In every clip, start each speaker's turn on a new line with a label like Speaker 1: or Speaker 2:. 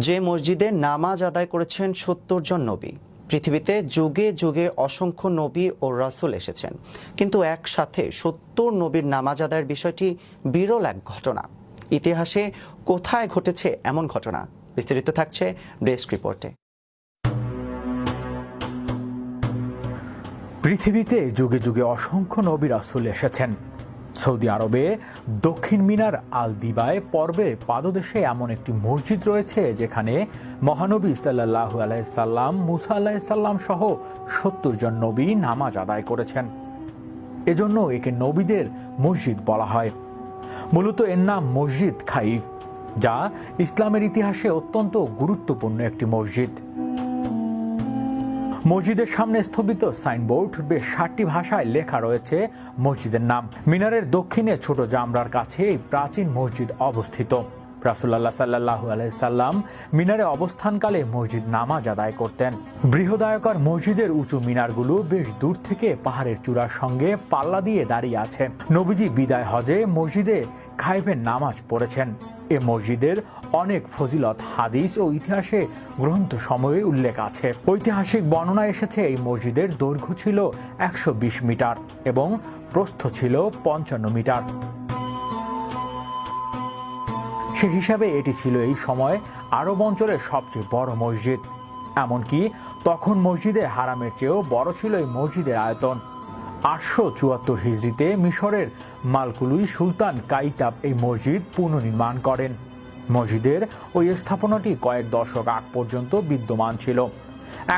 Speaker 1: যে মসজিদে নামাজ আদায় করেছেন ৭০ জন নবী। পৃথিবীতে যুগে যুগে অসংখ্য নবী ও রাসূল এসেছেন, কিন্তু একসাথে ৭০ নবীর নামাজ আদায়ের বিষয়টি বিরল এক ঘটনা। ইতিহাসে কোথায় ঘটেছে এমন ঘটনা? বিস্তারিত থাকছে ডেস্ক রিপোর্টে।
Speaker 2: পৃথিবীতে যুগে যুগে অসংখ্য নবী রাসূল এসেছেন। সৌদি আরবে দক্ষিণ মিনার আল দিবায় পর্বে পাদদেশে এমন একটি মসজিদ রয়েছে যেখানে মহানবী সাল্লাল্লাহু আলাইহি সাল্লাম, মুসা আলাইহিস সালাম সহ ৭০ জন নবী নামাজ আদায় করেছেন। এজন্য একে নবীদের মসজিদ বলা হয়। মূলত এর নাম মসজিদ খাইফ, যা ইসলামের ইতিহাসে অত্যন্ত গুরুত্বপূর্ণ একটি মসজিদ। মসজিদের সামনে স্থবিত সাইনবোর্ড বেশ ৬০টি ভাষায় লেখা রয়েছে মসজিদের নাম। মিনারের দক্ষিণে ছোট জামরার কাছে এই প্রাচীন মসজিদ অবস্থিত। রাসূলুল্লাহ সাল্লাল্লাহু আলাইহি সাল্লাম মিনারে অবস্থানকালে মসজিদ নামাজ আদায় করতেন। বৃহদায়কার মসজিদের উঁচু মিনারগুলো বেশ দূর থেকে পাহাড়ের চূড়ার সঙ্গে পাল্লা দিয়ে দাঁড়িয়ে আছে। নবীজি বিদায় হজে মসজিদে খাইফের নামাজ পড়েছেন। এ মসজিদের অনেক ফজিলত হাদিস ও ইতিহাসে গ্রন্থ সময়ে উল্লেখ আছে। ঐতিহাসিক বর্ণনা এসেছে এই মসজিদের দৈর্ঘ্য ছিল ১২০ মিটার এবং প্রস্থ ছিল ৫৫ মিটার। সে হিসাবে এটি ছিল এই সময় আরব অঞ্চলের সবচেয়ে বড় মসজিদ। এমনকি তখন মসজিদে হারামের চেয়েও বড় ছিল এই মসজিদের আয়তন। ৮৭৪ হিজরিতে মিশরের মালকুলুই সুলতান কাইতাব এই মসজিদ পুনর্নির্মাণ করেন। মসজিদের ওই স্থাপনাটি কয়েক দশক আগ পর্যন্ত বিদ্যমান ছিল।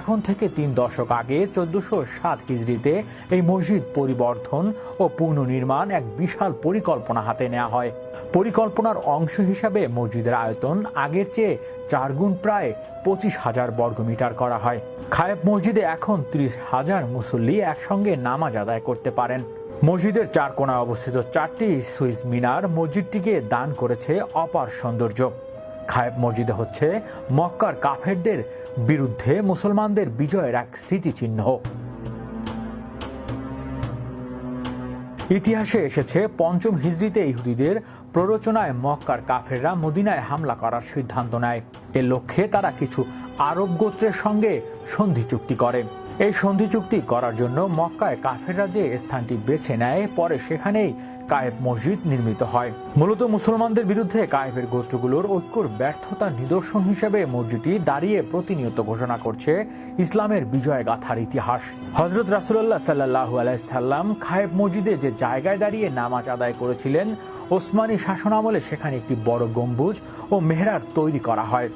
Speaker 2: এখন থেকে ৩ দশক আগে ১৪০৭ হিজরিতে এই মসজিদ পরিবর্ধন ও পুনর্নির্মাণ এক বিশাল পরিকল্পনা হাতে নেওয়া হয়। পরিকল্পনার অংশ হিসাবে মসজিদের আয়তন আগের চেয়ে ৪ গুণ প্রায় ২৫,০০০ বর্গমিটার করা হয়। খায়েফ মসজিদে এখন ৩০,০০০ মুসল্লি একসঙ্গে নামাজ আদায় করতে পারেন। মসজিদের ৪ কোণায় অবস্থিত ৪টি সুইস মিনার মসজিদটিকে দান করেছে অপার সৌন্দর্য। খায়েফ মসজিদে হচ্ছে মক্কার কাফেরদের বিরুদ্ধে মুসলমানদের বিজয়ের এক স্মৃতিচিহ্ন। ইতিহাসে এসেছে ৫ম হিজরিতে ইহুদিদের প্ররোচনায় মক্কার কাফেররা মদিনায় হামলা করার সিদ্ধান্ত নেয়। এ লক্ষ্যে তারা কিছু আরব গোত্রের সঙ্গে সন্ধি চুক্তি করে। এই সন্ধি চুক্তি করার জন্য মক্কায় কাফেররা যে স্থানটি বেছে নেয়, পরে সেখানেই কায়েফ মসজিদ নির্মিত হয়। মূলত মুসলমানদের বিরুদ্ধে কায়েফের গোত্রগুলোর ঐক্যর ব্যর্থতার নিদর্শন হিসেবে মসজিদটি দাঁড়িয়ে প্রতিনিয়ত ঘোষণা করছে ইসলামের বিজয় গাথার ইতিহাস। হযরত রাসূলুল্লাহ সাল্লাল্লাহু আলাইহি সাল্লাম খায়েফ মসজিদে যে জায়গায় দাঁড়িয়ে নামাজ আদায় করেছিলেন, ওসমানী শাসনামলে সেখানে একটি বড় গম্বুজ ও মেহরাব তৈরি করা হয়।